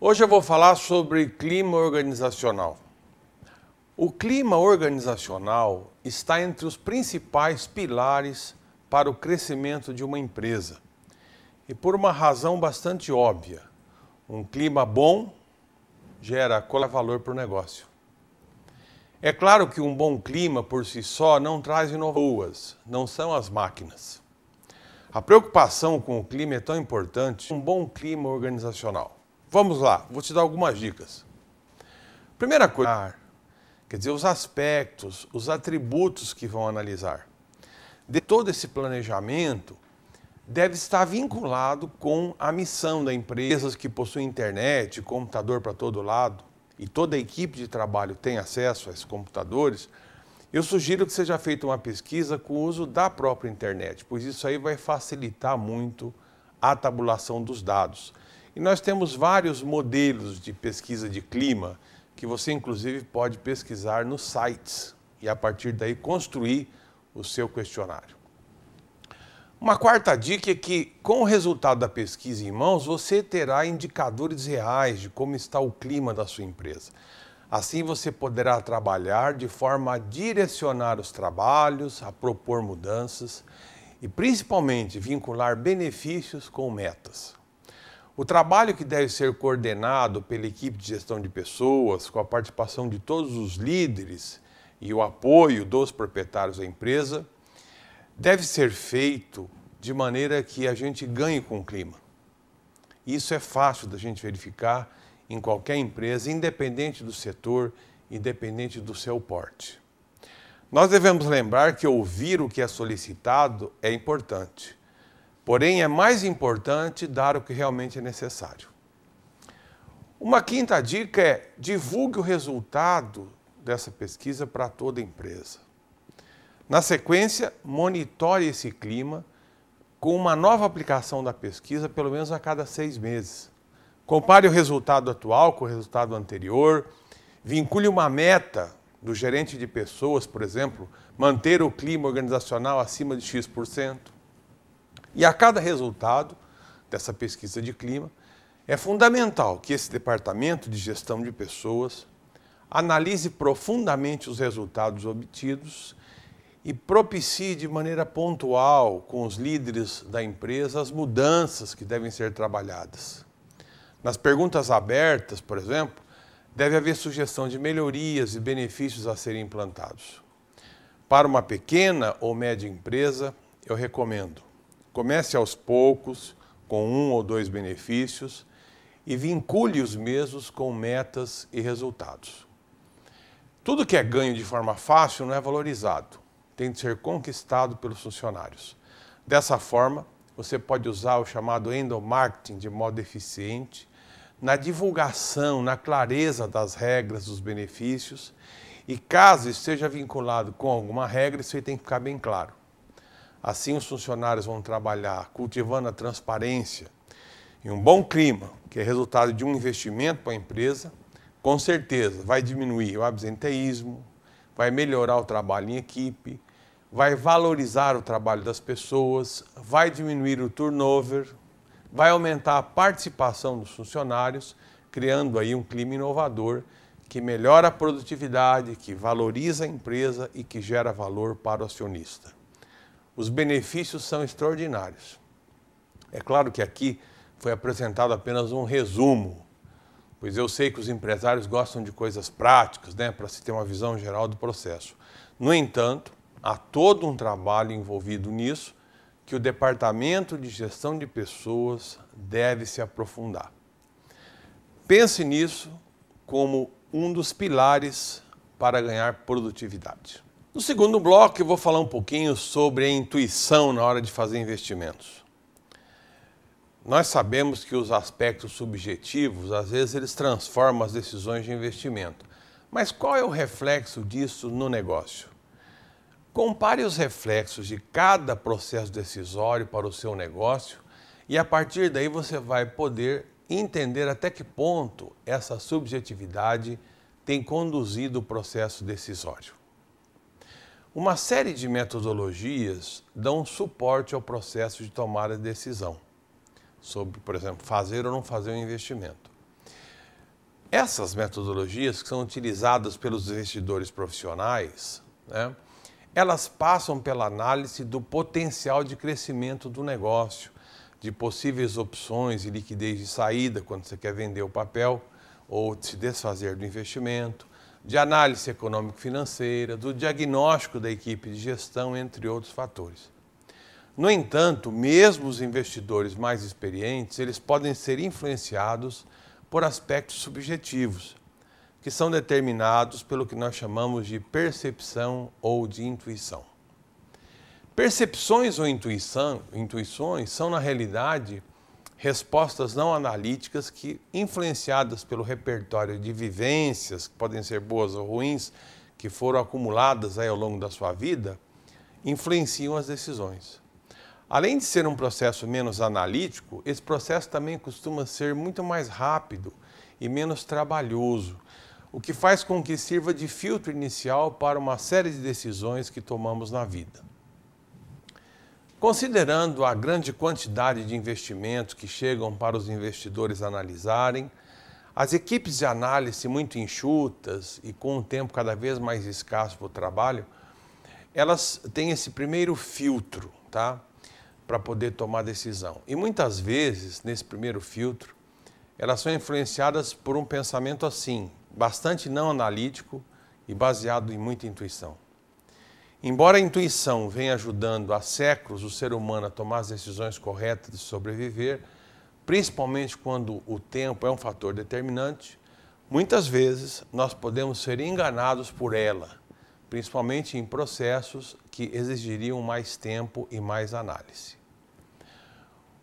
Hoje eu vou falar sobre clima organizacional. O clima organizacional está entre os principais pilares para o crescimento de uma empresa. E por uma razão bastante óbvia, um clima bom gera valor para o negócio. É claro que um bom clima por si só não traz inovações, não são as máquinas. A preocupação com o clima é tão importante, um bom clima organizacional. Vamos lá, vou te dar algumas dicas. Primeira coisa, quer dizer, os aspectos, os atributos que vão analisar. De todo esse planejamento deve estar vinculado com a missão da empresa, que possui internet, computador para todo lado, e toda a equipe de trabalho tem acesso a esses computadores. Eu sugiro que seja feita uma pesquisa com o uso da própria internet, pois isso aí vai facilitar muito a tabulação dos dados. E nós temos vários modelos de pesquisa de clima que você inclusive pode pesquisar nos sites e a partir daí construir o seu questionário. Uma quarta dica é que com o resultado da pesquisa em mãos você terá indicadores reais de como está o clima da sua empresa. Assim você poderá trabalhar de forma a direcionar os trabalhos, a propor mudanças e principalmente vincular benefícios com metas. O trabalho que deve ser coordenado pela equipe de gestão de pessoas, com a participação de todos os líderes e o apoio dos proprietários da empresa, deve ser feito de maneira que a gente ganhe com o clima. Isso é fácil da gente verificar em qualquer empresa, independente do setor, independente do seu porte. Nós devemos lembrar que ouvir o que é solicitado é importante. Porém, é mais importante dar o que realmente é necessário. Uma quinta dica é divulgue o resultado dessa pesquisa para toda a empresa. Na sequência, monitore esse clima com uma nova aplicação da pesquisa, pelo menos a cada 6 meses. Compare o resultado atual com o resultado anterior, vincule uma meta do gerente de pessoas, por exemplo, manter o clima organizacional acima de X%. E a cada resultado dessa pesquisa de clima, é fundamental que esse departamento de gestão de pessoas analise profundamente os resultados obtidos e propicie de maneira pontual com os líderes da empresa as mudanças que devem ser trabalhadas. Nas perguntas abertas, por exemplo, deve haver sugestão de melhorias e benefícios a serem implantados. Para uma pequena ou média empresa, eu recomendo: comece aos poucos, com 1 ou 2 benefícios e vincule os mesmos com metas e resultados. Tudo que é ganho de forma fácil não é valorizado, tem de ser conquistado pelos funcionários. Dessa forma, você pode usar o chamado endomarketing de modo eficiente, na divulgação, na clareza das regras dos benefícios, e caso esteja vinculado com alguma regra, isso aí tem que ficar bem claro. Assim os funcionários vão trabalhar cultivando a transparência e um bom clima, que é resultado de um investimento para a empresa, com certeza vai diminuir o absenteísmo, vai melhorar o trabalho em equipe, vai valorizar o trabalho das pessoas, vai diminuir o turnover, vai aumentar a participação dos funcionários, criando aí um clima inovador que melhora a produtividade, que valoriza a empresa e que gera valor para o acionista. Os benefícios são extraordinários. É claro que aqui foi apresentado apenas um resumo, pois eu sei que os empresários gostam de coisas práticas, para se ter uma visão geral do processo. No entanto, há todo um trabalho envolvido nisso que o Departamento de Gestão de Pessoas deve se aprofundar. Pense nisso como um dos pilares para ganhar produtividade. No segundo bloco, eu vou falar um pouquinho sobre a intuição na hora de fazer investimentos. Nós sabemos que os aspectos subjetivos, às vezes, eles transformam as decisões de investimento. Mas qual é o reflexo disso no negócio? Compare os reflexos de cada processo decisório para o seu negócio e, a partir daí, você vai poder entender até que ponto essa subjetividade tem conduzido o processo decisório. Uma série de metodologias dão suporte ao processo de tomada de decisão sobre, por exemplo, fazer ou não fazer um investimento. Essas metodologias que são utilizadas pelos investidores profissionais, né, elas passam pela análise do potencial de crescimento do negócio, de possíveis opções e liquidez de saída quando você quer vender o papel ou se desfazer do investimento, de análise econômico-financeira, do diagnóstico da equipe de gestão, entre outros fatores. No entanto, mesmo os investidores mais experientes, eles podem ser influenciados por aspectos subjetivos, que são determinados pelo que nós chamamos de percepção ou de intuição. Percepções ou intuições são, na realidade, respostas não analíticas que, influenciadas pelo repertório de vivências, que podem ser boas ou ruins, que foram acumuladas aí ao longo da sua vida, influenciam as decisões. Além de ser um processo menos analítico, esse processo também costuma ser muito mais rápido e menos trabalhoso, o que faz com que sirva de filtro inicial para uma série de decisões que tomamos na vida. Considerando a grande quantidade de investimentos que chegam para os investidores analisarem, as equipes de análise muito enxutas e com um tempo cada vez mais escasso para o trabalho, elas têm esse primeiro filtro, tá? Para poder tomar decisão. E muitas vezes, nesse primeiro filtro, elas são influenciadas por um pensamento assim, bastante não analítico e baseado em muita intuição. Embora a intuição venha ajudando há séculos o ser humano a tomar as decisões corretas de sobreviver, principalmente quando o tempo é um fator determinante, muitas vezes nós podemos ser enganados por ela, principalmente em processos que exigiriam mais tempo e mais análise.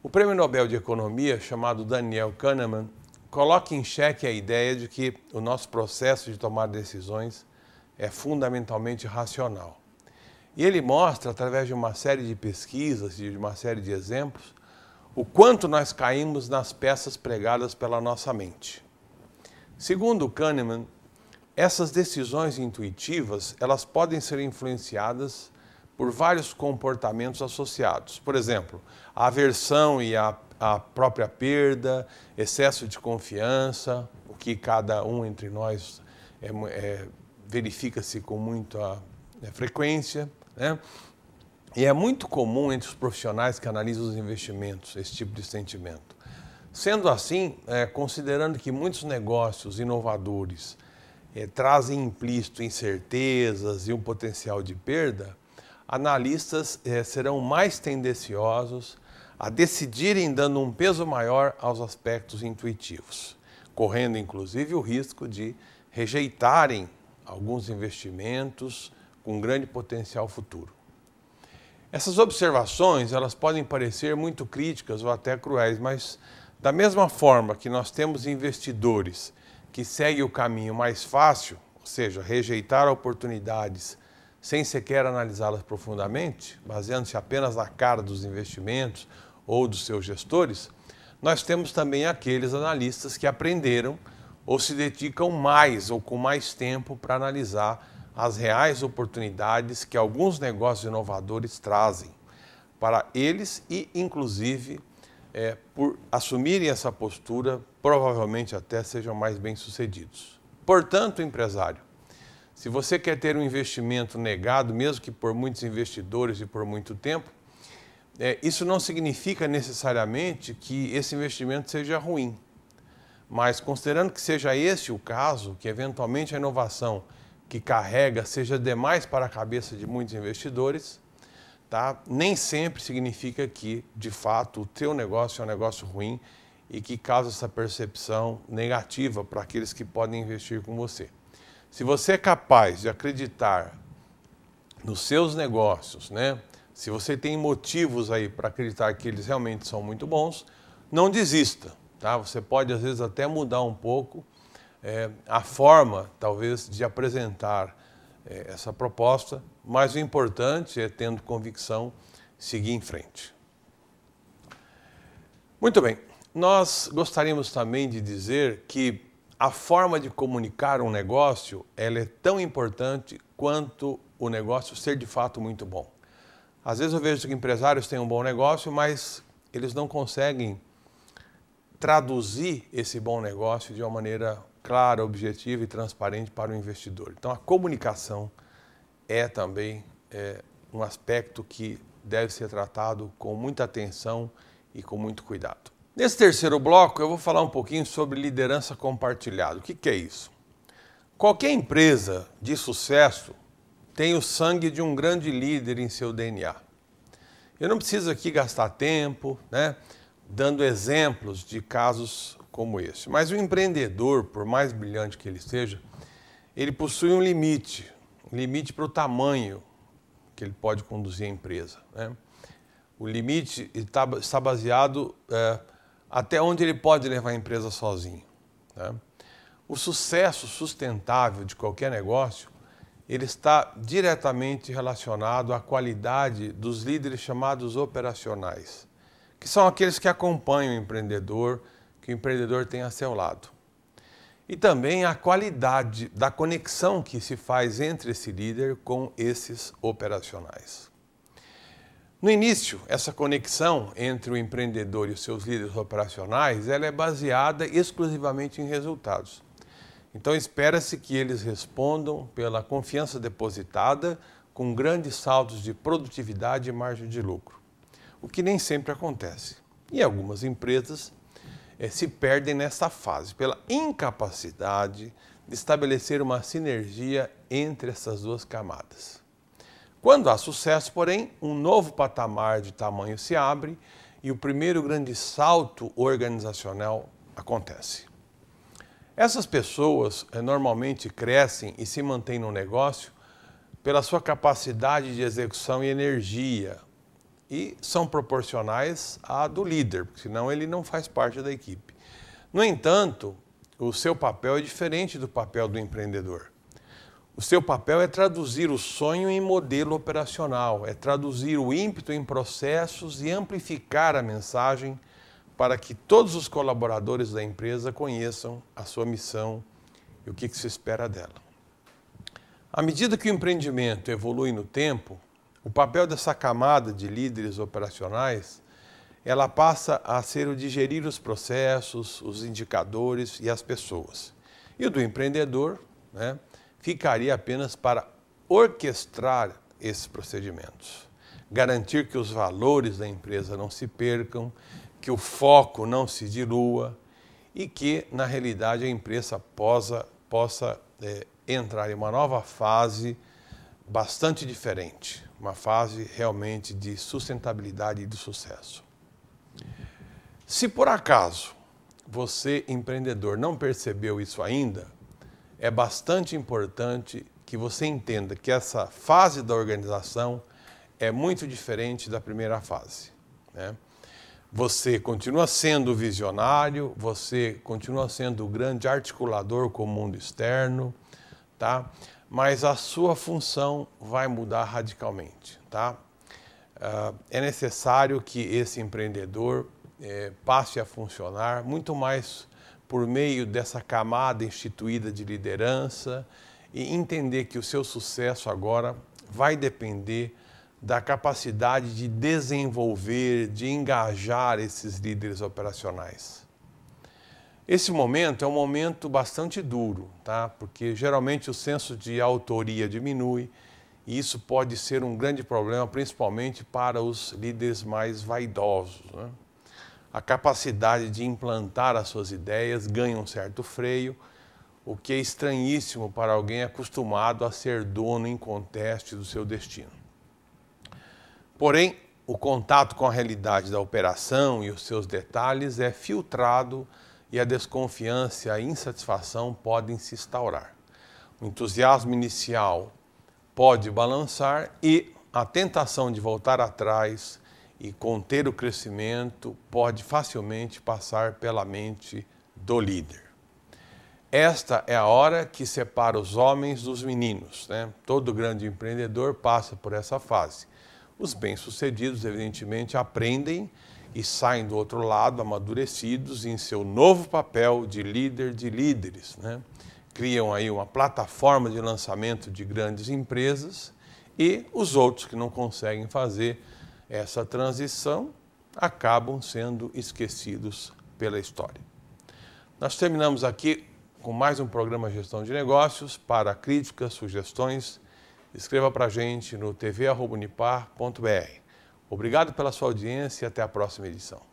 O Prêmio Nobel de Economia, chamado Daniel Kahneman, coloca em xeque a ideia de que o nosso processo de tomar decisões é fundamentalmente racional. E ele mostra, através de uma série de pesquisas e de uma série de exemplos, o quanto nós caímos nas peças pregadas pela nossa mente. Segundo Kahneman, essas decisões intuitivas, elas podem ser influenciadas por vários comportamentos associados. Por exemplo, a aversão e a própria perda, excesso de confiança, o que cada um entre nós verifica-se com muita frequência, né? E é muito comum entre os profissionais que analisam os investimentos esse tipo de sentimento. Sendo assim, considerando que muitos negócios inovadores trazem implícito incertezas e um potencial de perda, analistas serão mais tendenciosos a decidirem dando um peso maior aos aspectos intuitivos, correndo inclusive o risco de rejeitarem alguns investimentos com grande potencial futuro. Essas observações, elas podem parecer muito críticas ou até cruéis, mas da mesma forma que nós temos investidores que seguem o caminho mais fácil, ou seja, rejeitar oportunidades sem sequer analisá-las profundamente, baseando-se apenas na cara dos investimentos ou dos seus gestores, nós temos também aqueles analistas que aprenderam ou se dedicam mais ou com mais tempo para analisar as reais oportunidades que alguns negócios inovadores trazem para eles e, inclusive, por assumirem essa postura, provavelmente até sejam mais bem-sucedidos. Portanto, empresário, se você quer ter um investimento negado, mesmo que por muitos investidores e por muito tempo, isso não significa necessariamente que esse investimento seja ruim. Mas, considerando que seja esse o caso, que eventualmente a inovação que carrega seja demais para a cabeça de muitos investidores, tá? Nem sempre significa que, de fato, o teu negócio é um negócio ruim e que causa essa percepção negativa para aqueles que podem investir com você. Se você é capaz de acreditar nos seus negócios, né? Se você tem motivos aí para acreditar que eles realmente são muito bons, não desista, tá? Você pode, às vezes, até mudar um pouco a forma, talvez, de apresentar essa proposta, mas o importante é, tendo convicção, seguir em frente. Muito bem, nós gostaríamos também de dizer que a forma de comunicar um negócio, ela é tão importante quanto o negócio ser de fato muito bom. Às vezes eu vejo que empresários têm um bom negócio, mas eles não conseguem traduzir esse bom negócio de uma maneira clara, objetiva e transparente para o investidor. Então, a comunicação é também um aspecto que deve ser tratado com muita atenção e com muito cuidado. Nesse terceiro bloco, eu vou falar um pouquinho sobre liderança compartilhada. O que é isso? Qualquer empresa de sucesso tem o sangue de um grande líder em seu DNA. Eu não preciso aqui gastar tempo, dando exemplos de casos como esse. Mas o empreendedor, por mais brilhante que ele seja, ele possui um limite para o tamanho que ele pode conduzir a empresa. O limite está baseado até onde ele pode levar a empresa sozinho. O sucesso sustentável de qualquer negócio, ele está diretamente relacionado à qualidade dos líderes chamados operacionais, que são aqueles que acompanham o empreendedor, que o empreendedor tem a seu lado. E também a qualidade da conexão que se faz entre esse líder com esses operacionais. No início, essa conexão entre o empreendedor e os seus líderes operacionais, ela é baseada exclusivamente em resultados. Então, espera-se que eles respondam pela confiança depositada com grandes saltos de produtividade e margem de lucro, o que nem sempre acontece. E algumas empresas se perdem nessa fase, pela incapacidade de estabelecer uma sinergia entre essas duas camadas. Quando há sucesso, porém, um novo patamar de tamanho se abre e o primeiro grande salto organizacional acontece. Essas pessoas normalmente crescem e se mantêm no negócio pela sua capacidade de execução e energia e são proporcionais à do líder, porque senão ele não faz parte da equipe. No entanto, o seu papel é diferente do papel do empreendedor. O seu papel é traduzir o sonho em modelo operacional, é traduzir o ímpeto em processos e amplificar a mensagem para que todos os colaboradores da empresa conheçam a sua missão e o que se espera dela. À medida que o empreendimento evolui no tempo, o papel dessa camada de líderes operacionais, ela passa a ser o de gerir os processos, os indicadores e as pessoas. E o do empreendedor, ficaria apenas para orquestrar esses procedimentos, garantir que os valores da empresa não se percam, que o foco não se dilua e que, na realidade, a empresa possa entrar em uma nova fase bastante diferente, uma fase realmente de sustentabilidade e de sucesso. Se por acaso você, empreendedor, não percebeu isso ainda, é bastante importante que você entenda que essa fase da organização é muito diferente da primeira fase. Você continua sendo visionário, você continua sendo o grande articulador com o mundo externo, mas a sua função vai mudar radicalmente. É necessário que esse empreendedor passe a funcionar muito mais por meio dessa camada instituída de liderança e entender que o seu sucesso agora vai depender da capacidade de desenvolver, de engajar esses líderes operacionais. Esse momento é um momento bastante duro, porque geralmente o senso de autoria diminui e isso pode ser um grande problema, principalmente para os líderes mais vaidosos. A capacidade de implantar as suas ideias ganha um certo freio, o que é estranhíssimo para alguém acostumado a ser dono inconteste do seu destino. Porém, o contato com a realidade da operação e os seus detalhes é filtrado e a desconfiança e a insatisfação podem se instaurar. O entusiasmo inicial pode balançar e a tentação de voltar atrás e conter o crescimento pode facilmente passar pela mente do líder. Esta é a hora que separa os homens dos meninos. Todo grande empreendedor passa por essa fase. Os bem-sucedidos, evidentemente, aprendem e saem do outro lado amadurecidos em seu novo papel de líder de líderes. Criam aí uma plataforma de lançamento de grandes empresas e os outros que não conseguem fazer essa transição acabam sendo esquecidos pela história. Nós terminamos aqui com mais um programa Gestão de Negócios. Para críticas, sugestões, escreva para a gente no tv@unipar.br. Obrigado pela sua audiência e até a próxima edição.